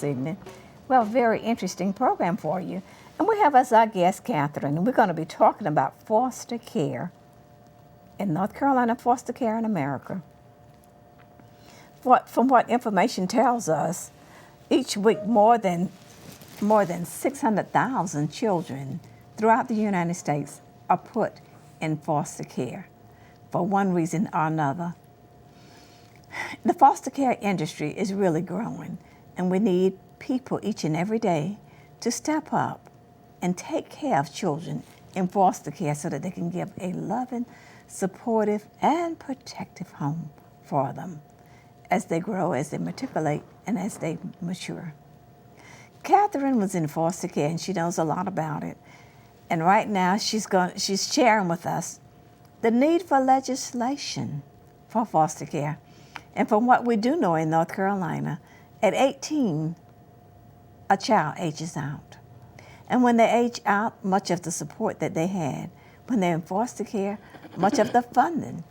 evening. We have a very interesting program for you. And we have as our guest Catherine, and we're going to be talking about foster care in North Carolina, foster care in America. From what information tells us, each week more than 600,000 children throughout the United States are put in foster care for one reason or another. The foster care industry is really growing, and we need people each and every day to step up and take care of children in foster care so that they can give a loving, supportive, and protective home for them as they grow, as they matriculate, and as they mature. Catherine was in foster care, and she knows a lot about it. And right now, she's sharing with us the need for legislation for foster care. And from what we do know in North Carolina, at 18, a child ages out. And when they age out, much of the support that they had when they're in foster care, much of the funding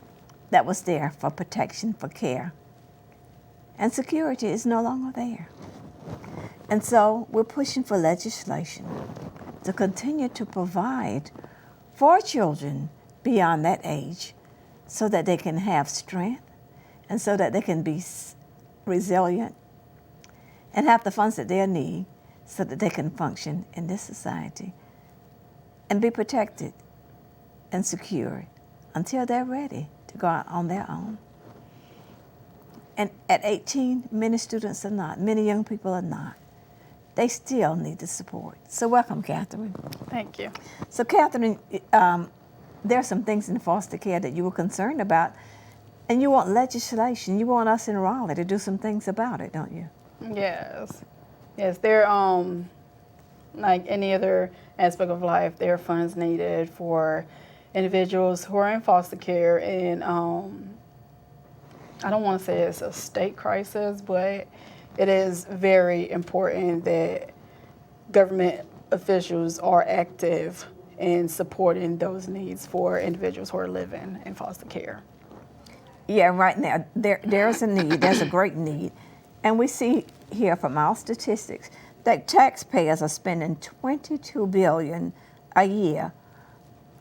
that was there for protection, for care, and security is no longer there. And so we're pushing for legislation to continue to provide for children beyond that age so that they can have strength and so that they can be resilient and have the funds that they need so that they can function in this society and be protected and secured until they're ready to go out on their own. And at 18, many students are not, many young people are not. They still need the support. So welcome, Catherine. Thank you. So Catherine, there are some things in foster care that you were concerned about, and you want legislation. You want us in Raleigh to do some things about it, don't you? Yes. Yes, there, like any other aspect of life, there are funds needed for individuals who are in foster care, and I don't want to say it's a state crisis, but it is very important that government officials are active in supporting those needs for individuals who are living in foster care. Yeah, right now there's a need, there's a great need. And we see here from our statistics that taxpayers are spending $22 billion a year,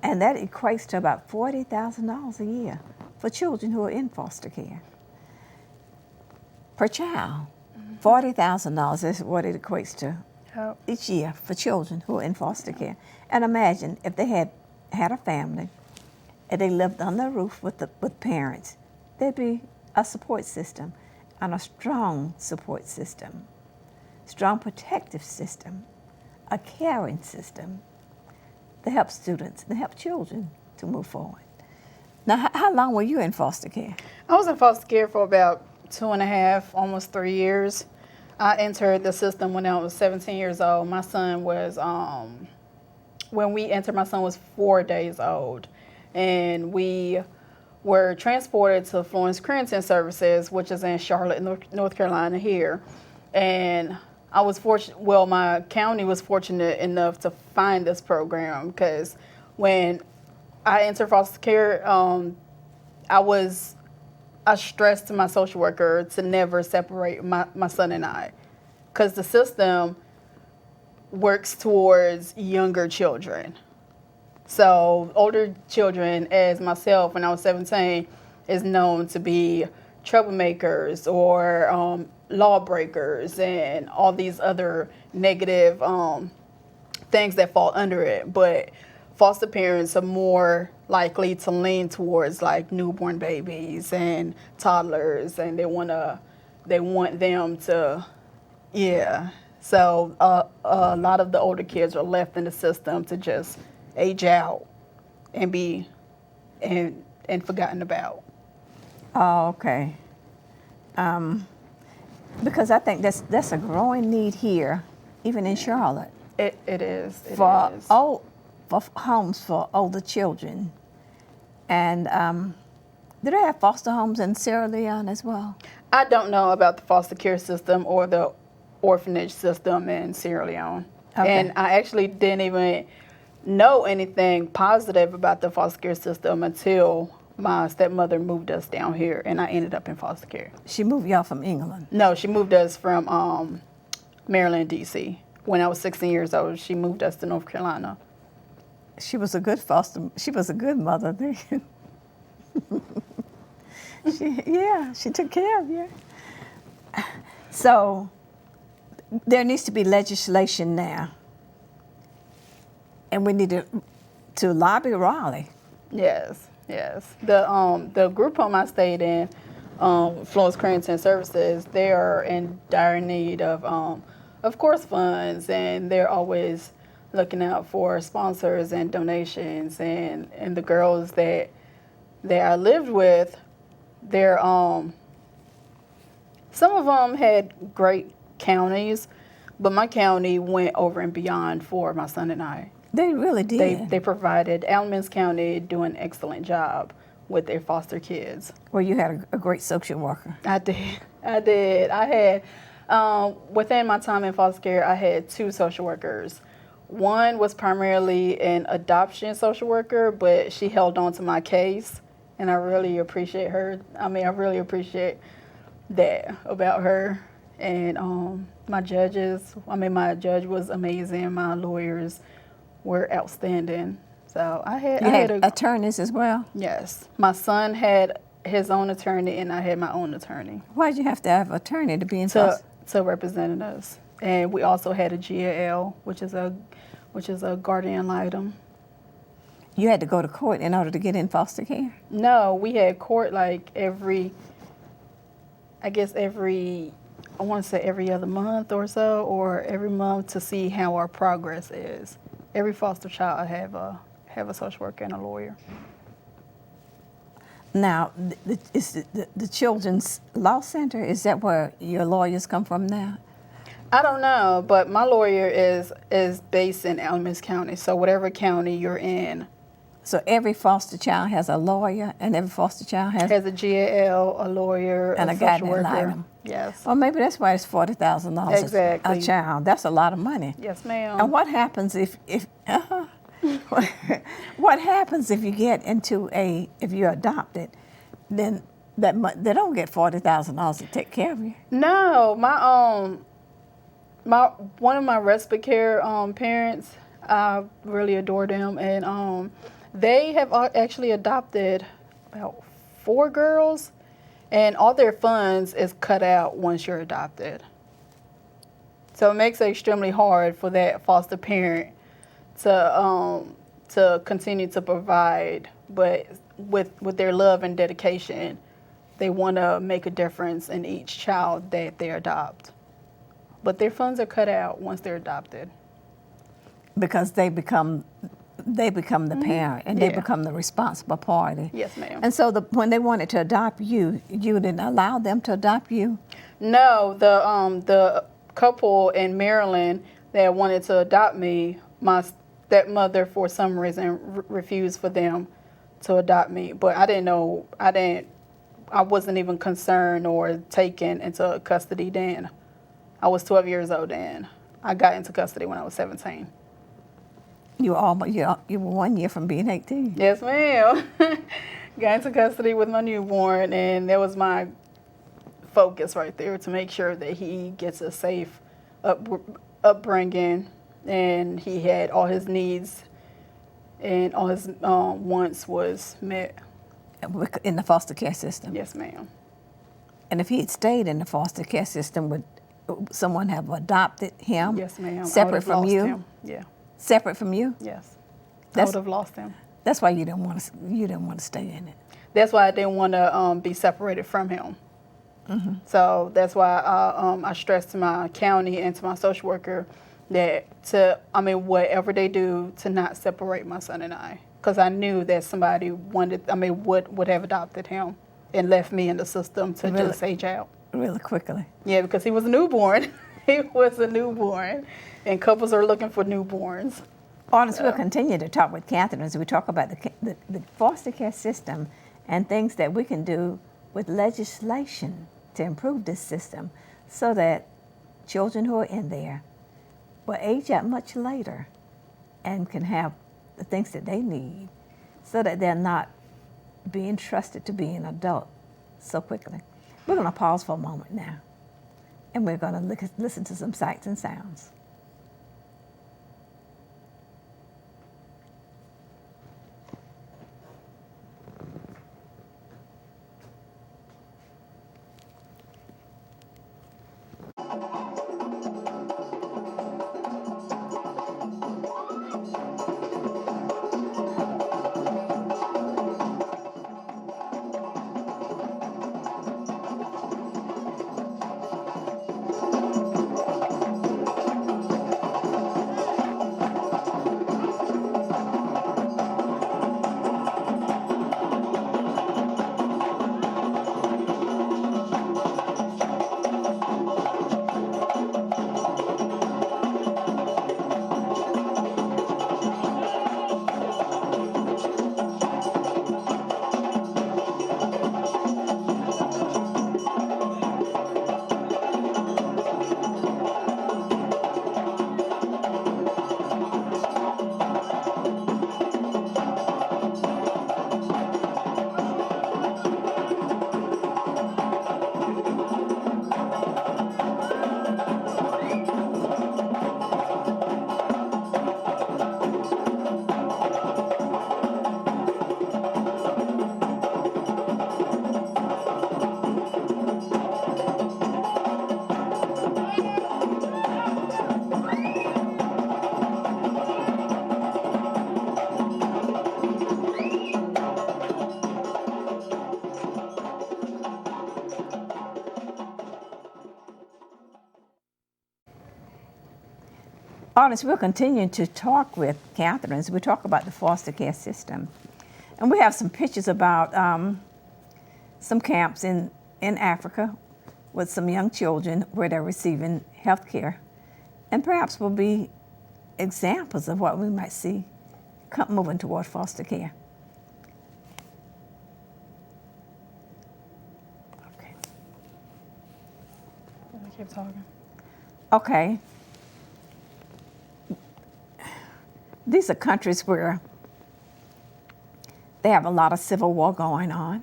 and that equates to about $40,000 a year for children who are in foster care. Per child, $40,000 is what it equates to each year for children who are in foster care. And imagine if they had a family and they lived under a roof with parents, there'd be a support system, and a strong support system, strong protective system, a caring system to help students, to help children to move forward. Now, how long were you in foster care? I was in foster care for about 2.5, almost 3 years. I entered the system when I was 17 years old. My son was, when we entered, my son was 4 days old. And we were transported to Florence Crenton Services, which is in Charlotte, North Carolina here. And I was fortunate, well, my county was fortunate enough to find this program, because when I entered foster care, I stressed to my social worker to never separate my son and I, because the system works towards younger children. So older children, as myself when I was 17, is known to be troublemakers or lawbreakers and all these other negative things that fall under it. But foster parents are more likely to lean towards like newborn babies and toddlers, and they want them to, yeah. So a lot of the older kids are left in the system to just age out and be and forgotten about. Oh, okay. Because I think that's a growing need here, even in Charlotte. It is. For homes for older children. And do they have foster homes in Sierra Leone as well? I don't know about the foster care system or the orphanage system in Sierra Leone. Okay. And I actually didn't even know anything positive about the foster care system until my stepmother moved us down here, and I ended up in foster care. She moved y'all from England? No, she moved us from Maryland, D.C. When I was 16 years old, she moved us to North Carolina. She was a good she was a good mother then. She took care of you. So there needs to be legislation now. And we need to lobby Raleigh. Yes. The group home I stayed in, Florence Cranton Services, they are in dire need of course, funds, and they're always looking out for sponsors and donations. And the girls that I lived with, they're some of them had great counties, but my county went over and beyond for my son and I. They really did. They provided, Alamance County doing an excellent job with their foster kids. Well, you had a great social worker. I did. I had, within my time in foster care, I had 2 social workers. One was primarily an adoption social worker, but she held on to my case, and I really appreciate her. I really appreciate that about her. And my judge was amazing. My lawyers were outstanding. So I had attorneys as well? Yes. My son had his own attorney, and I had my own attorney. Why did you have to have an attorney to be in to represent us? And we also had a GAL, which is a guardian ad litem. You had to go to court in order to get in foster care? No, we had court like every other month or so, or every month to see how our progress is. Every foster child have a social worker and a lawyer. Now, is the Children's Law Center, is that where your lawyers come from now? I don't know, but my lawyer is based in Alamance County, so whatever county you're in. So every foster child has a lawyer, and every foster child has a GAL, a lawyer, and a social guardian worker. item. Yes. Well, maybe that's why it's $40,000 exactly. a child. That's a lot of money. Yes, ma'am. And what happens if what happens if you get into if you're adopted? Then they don't get $40,000 to take care of you. No, one of my respite care parents, I really adore them, and they have actually adopted about 4 girls, and all their funds is cut out once you're adopted. So it makes it extremely hard for that foster parent to continue to provide, but with their love and dedication, they want to make a difference in each child that they adopt. But their funds are cut out once they're adopted. Because they become the parent, and they become the responsible party. Yes, ma'am. And so when they wanted to adopt you, you didn't allow them to adopt you? No, the couple in Maryland that wanted to adopt me, my stepmother for some reason refused for them to adopt me. But I didn't know, I wasn't even concerned or taken into custody then. I was 12 years old then. I got into custody when I was 17. You were 1 year from being 18. Yes, ma'am. Got into custody with my newborn, and that was my focus right there, to make sure that he gets a safe upbringing, and he had all his needs and all his wants was met. In the foster care system? Yes, ma'am. And if he had stayed in the foster care system, would someone have adopted him? Yes, ma'am. Separate from you? Him. Yeah. Separate from you? Yes. I would have lost him. That's why you didn't want to stay in it. That's why I didn't want to be separated from him. Mm-hmm. So that's why I stressed to my county and to my social worker that whatever they do, to not separate my son and I, because I knew that somebody would have adopted him and left me in the system to just age out. Really quickly. Yeah, because he was a newborn. He was a newborn, and couples are looking for newborns. Artists, we'll continue to talk with Catherine as we talk about the foster care system and things that we can do with legislation to improve this system so that children who are in there will age out much later and can have the things that they need so that they're not being trusted to be an adult so quickly. We're going to pause for a moment now. and we're going to listen to some sights and sounds. Audience, we're continuing to talk with Catherine as we talk about the foster care system. And we have some pictures about some camps in Africa with some young children where they're receiving health care. And perhaps will be examples of what we might see moving toward foster care. Okay. Keep talking. Okay. These are countries where they have a lot of civil war going on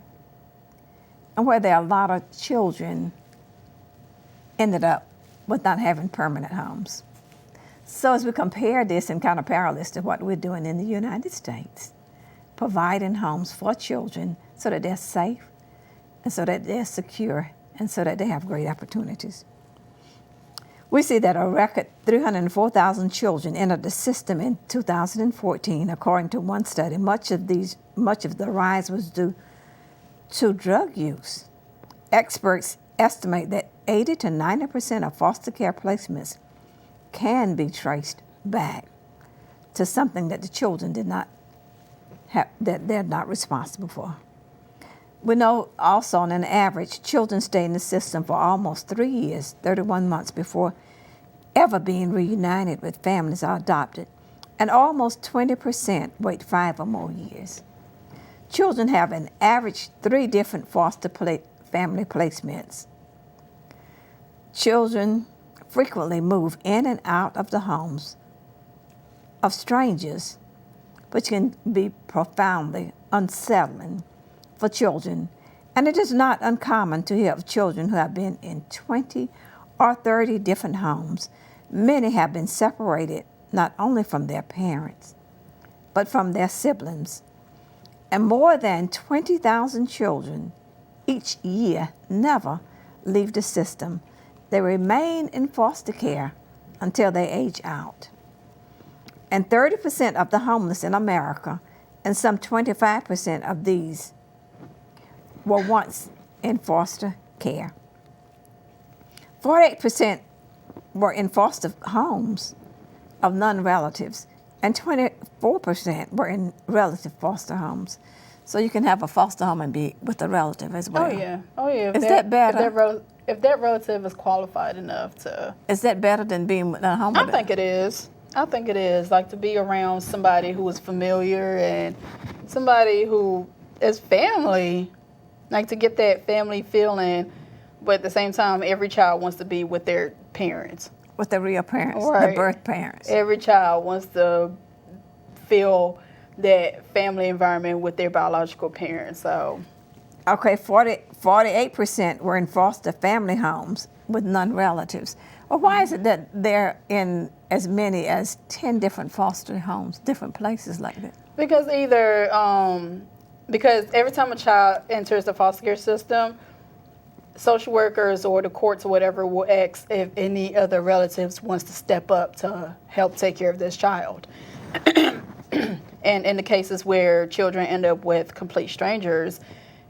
and where there are a lot of children ended up with not having permanent homes. So as we compare this and kind of parallels to what we're doing in the United States, providing homes for children so that they're safe and so that they're secure and so that they have great opportunities. We see that a record 304,000 children entered the system in 2014, according to one study. Much of the rise was due to drug use. Experts estimate that 80 to 90% of foster care placements can be traced back to something that the children did not have, that they're not responsible for. We know also on an average, children stay in the system for almost 3 years, 31 months before ever being reunited with families or adopted, and almost 20% wait 5 or more years. Children have an average 3 different foster family placements. Children frequently move in and out of the homes of strangers, which can be profoundly unsettling for children, and it is not uncommon to hear of children who have been in 20 or 30 different homes. Many have been separated not only from their parents, but from their siblings. And more than 20,000 children each year never leave the system. They remain in foster care until they age out. And 30% of the homeless in America, and some 25% of these, were once in foster care. 48% were in foster homes of non-relatives, and 24% were in relative foster homes. So you can have a foster home and be with a relative as well. Oh yeah. Is that better? If that relative is qualified enough to... Is that better than being in a home? I think it is. Like to be around somebody who is familiar and somebody who is family, like to get that family feeling, but at the same time, every child wants to be with their parents. With the real parents, right. The birth parents. Every child wants to feel that family environment with their biological parents, so... Okay, 48% were in foster family homes, with non-relatives. Well, why is it that they're in as many as 10 different foster homes, different places like that? Because because every time a child enters the foster care system, social workers or the courts or whatever will ask if any other relatives wants to step up to help take care of this child. And in the cases where children end up with complete strangers,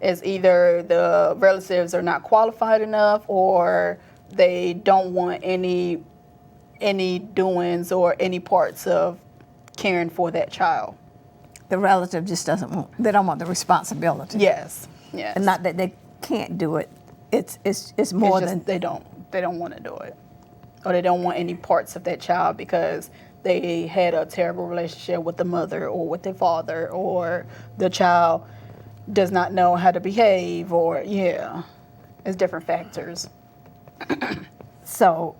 it's either the relatives are not qualified enough or they don't want any doings or any parts of caring for that child. The relative just doesn't want, they don't want the responsibility. Yes, yes. And not that they can't do it. It's more It's just than they don't want to do it, or they don't want any parts of that child because they had a terrible relationship with the mother or with the father, or the child does not know how to behave, or it's different factors. So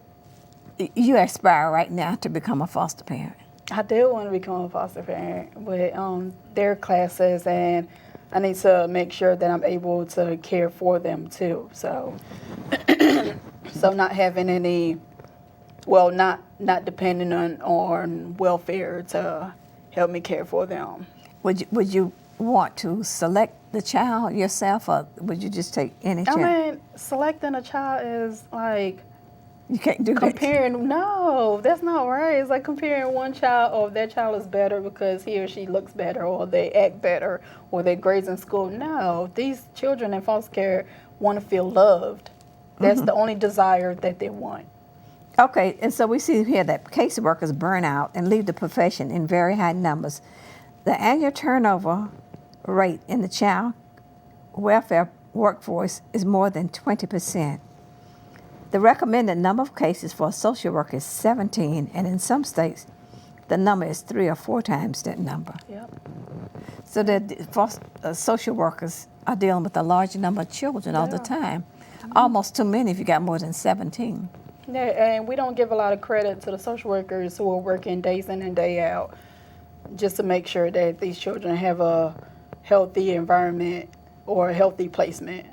you aspire right now to become a foster parent. I do want to become a foster parent, but there are classes, and I need to make sure that I'm able to care for them too. So, so not having any, well, not depending on welfare to help me care for them. Would you want to select the child yourself, or would you just take any child? I mean, selecting a child is like You can't do that. comparing. No, that's not right. It's like comparing one child, or that child is better because he or she looks better, or they act better, or their grades in school. No, these children in foster care want to feel loved. That's the only desire that they want. Okay, and so we see here that caseworkers burn out and leave the profession in very high numbers. The annual turnover rate in the child welfare workforce is more than 20%. The recommended number of cases for a social worker is 17, and in some states, the number is 3 or 4 times that number. Yep. So the social workers are dealing with a large number of children all the time. Almost too many if you got more than 17. Yeah, and we don't give a lot of credit to the social workers who are working days in and day out just to make sure that these children have a healthy environment or a healthy placement.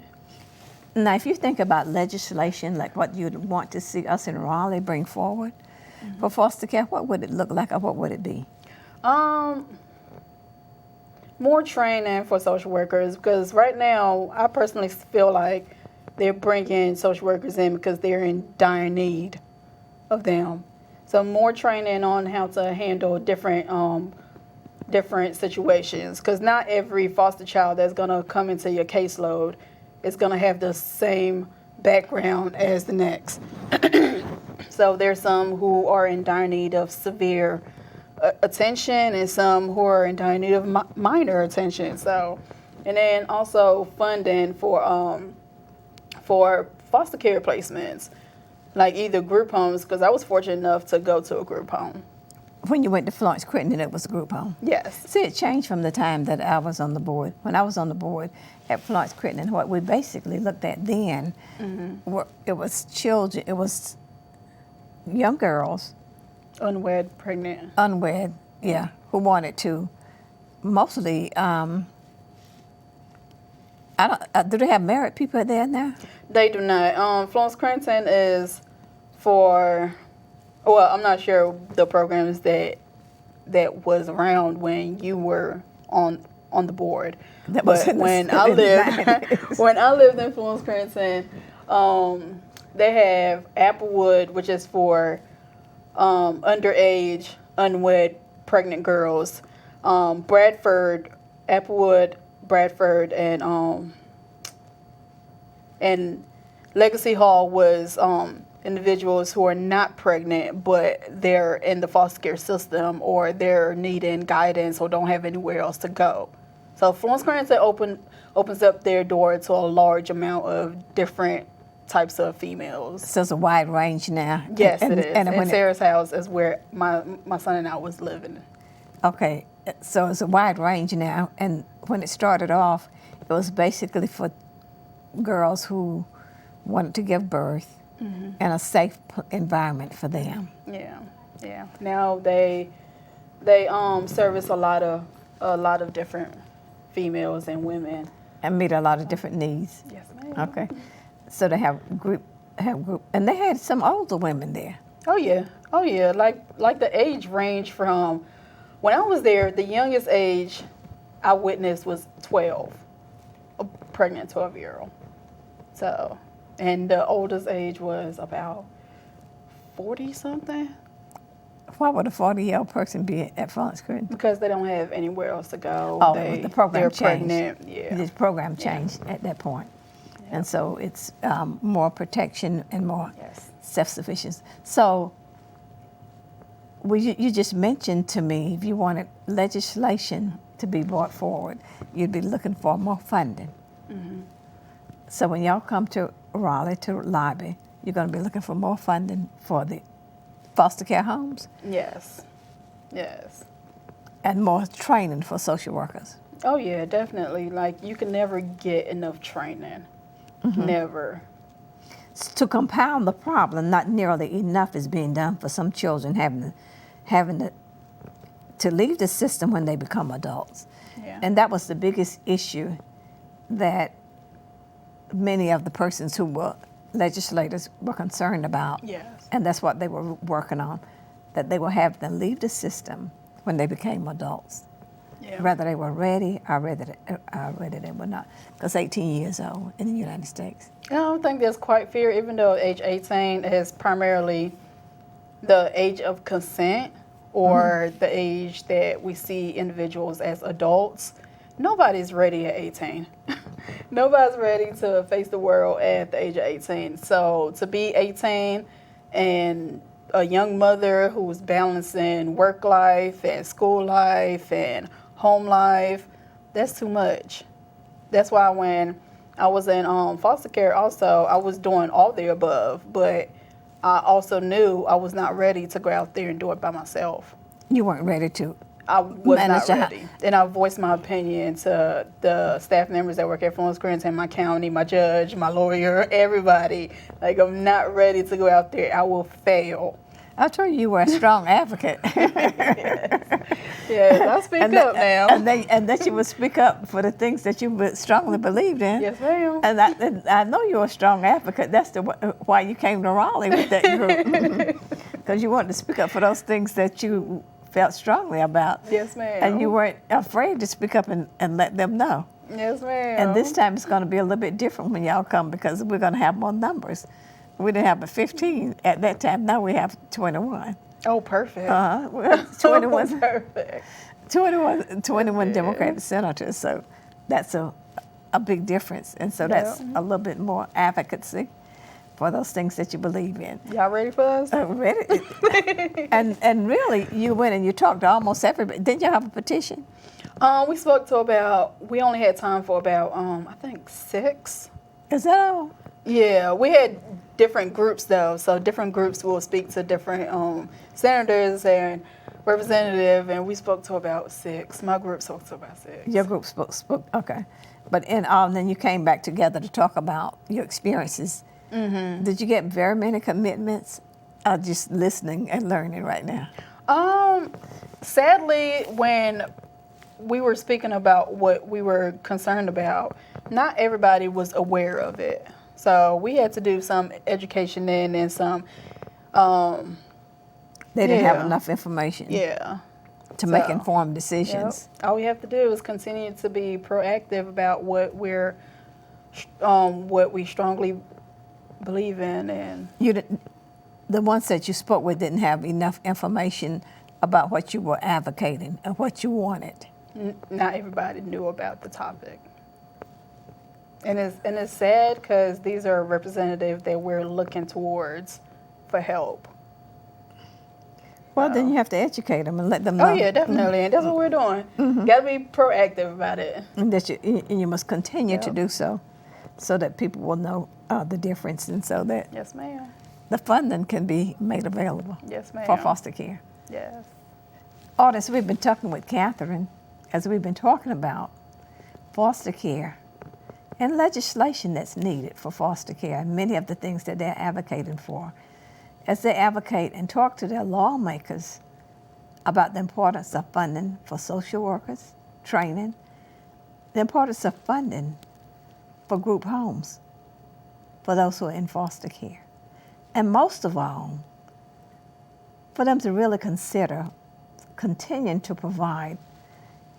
Now, if you think about legislation, like what you'd want to see us in Raleigh bring forward for foster care, what would it look like, or what would it be? More training for social workers, because right now I personally feel like they're bringing social workers in because they're in dire need of them. So more training on how to handle different situations, because not every foster child that's going to come into your caseload is going to have the same background as the next. So there's some who are in dire need of severe attention, and some who are in dire need of minor attention. So, and then also funding for foster care placements, like either group homes, because I was fortunate enough to go to a group home. When you went to Florence Crittenden, it was a group home. Yes. See, it changed from the time that I was on the board. When I was on the board at Florence Crittenden, what we basically looked at then, it was children, it was young girls. Unwed, pregnant. Unwed, who wanted to. Mostly, do they have married people there now? They do not. Florence Crittenden is for, well, I'm not sure the programs that was around when you were on the board. But when I lived in Florence Crittenden, they have Applewood, which is for underage, unwed, pregnant girls. Bradford, Applewood, Bradford, and Legacy Hall was individuals who are not pregnant, but they're in the foster care system, or they're needing guidance or don't have anywhere else to go. So Florence Crittenden opens up their door to a large amount of different types of females. So it's a wide range now. Yes, it is. And Sarah's house is where my son and I was living. Okay, so it's a wide range now. And when it started off, it was basically for girls who wanted to give birth and a safe environment for them. Yeah. Now they service a lot of different females and women. And meet a lot of different needs. Yes, ma'am. Okay. So they have group have group, and they had some older women there. Oh yeah, like the age range from when I was there, the youngest age I witnessed was 12, a pregnant 12-year-old. So, and the oldest age was about 40 something. Why would a 40-year-old person be at Florence Creighton? Because they don't have anywhere else to go. Oh, the program they're changed. Pregnant. Yeah. The program changed at that point. And so it's more protection and more Yes. self-sufficiency. So you just mentioned to me if you wanted legislation to be brought forward, you'd be looking for more funding. Mm-hmm. So when y'all come to Raleigh to lobby, you're going to be looking for more funding for the foster care homes Yes. Yes. and more training for social workers. Oh yeah, definitely. Like you can never get enough training. Mm-hmm. Never. To compound the problem, not nearly enough is being done for some children having to leave the system when they become adults. Yeah. And that was the biggest issue that many of the persons who were legislators were concerned about. Yes. And that's what they were working on, that they will have them leave the system when they became adults. Yeah. Whether they were ready or whether they were not. Because 18 years old in the United States. I don't think that's quite fair, even though age 18 is primarily the age of consent or the age that we see individuals as adults. Nobody's ready at 18. Nobody's ready to face the world at the age of 18. So to be 18 and a young mother who's balancing work life and school life and home life, that's too much. That's why when I was in foster care also, I was doing all the above, but I also knew I was not ready to go out there and do it by myself. You weren't ready to. I was manage not ready. And I voiced my opinion to the staff members that work at Florence Creighton, my county, my judge, my lawyer, everybody. Like, I'm not ready to go out there. I will fail. I told you were a strong advocate. Yes, I speak up now. And that you would speak up for the things that you strongly believed in. Yes, ma'am. And I know you're a strong advocate. That's why you came to Raleigh with that group. Because you wanted to speak up for those things that you felt strongly about. Yes, ma'am. And you weren't afraid to speak up and let them know. Yes, ma'am. And this time it's going to be a little bit different when y'all come because we're going to have more numbers. We didn't have but 15 at that time. Now we have 21. Oh, perfect. We have 21, Oh, perfect. 21 Democratic senators. So that's a big difference. And so that's a little bit more advocacy for those things that you believe in. Y'all ready for us? Ready? and really, you went and you talked to almost everybody. Didn't you have a petition? We spoke to we only had time for about, I think 6. Is that all? Yeah, we had different groups though, so different groups will speak to different senators and representatives, and we spoke to about 6. My group spoke to about 6. Your group spoke, okay. But in all, then you came back together to talk about your experiences. Mm-hmm. Did you get very many commitments? Just listening and learning right now? Sadly, when we were speaking about what we were concerned about, not everybody was aware of it. So we had to do some education and some. They didn't have enough information. Yeah. To make informed decisions. Yep. All we have to do is continue to be proactive about what we strongly believe in, and the ones that you spoke with didn't have enough information about what you were advocating and what you wanted. Not everybody knew about the topic. And it's sad because these are representatives that we're looking towards for help. Well, then you have to educate them and let them know. Oh yeah, definitely, and that's what we're doing. Mm-hmm. Got to be proactive about it. And that you must continue to do so that people will know the difference, and so that yes, ma'am, the funding can be made available. Yes, ma'am. For foster care. Yes. Artists, we've been talking with Catherine as we've been talking about foster care and legislation that's needed for foster care and many of the things that they're advocating for. As they advocate and talk to their lawmakers about the importance of funding for social workers, training, the importance of funding for group homes for those who are in foster care. And most of all, for them to really consider continuing to provide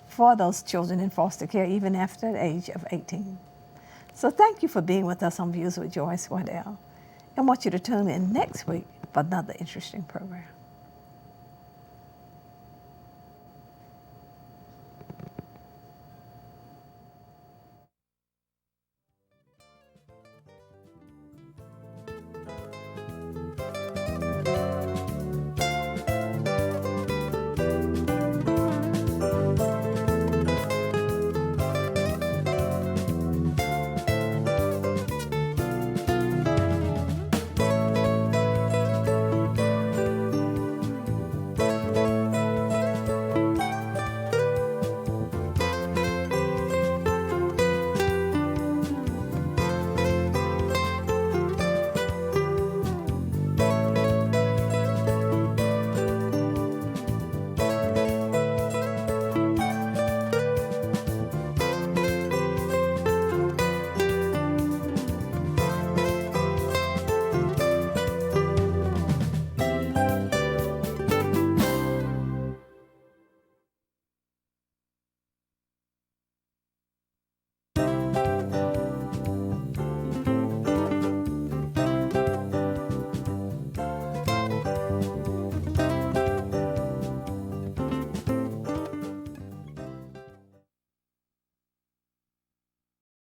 for those children in foster care even after the age of 18. So thank you for being with us on Views with Joyce Waddell. I want you to tune in next week for another interesting program.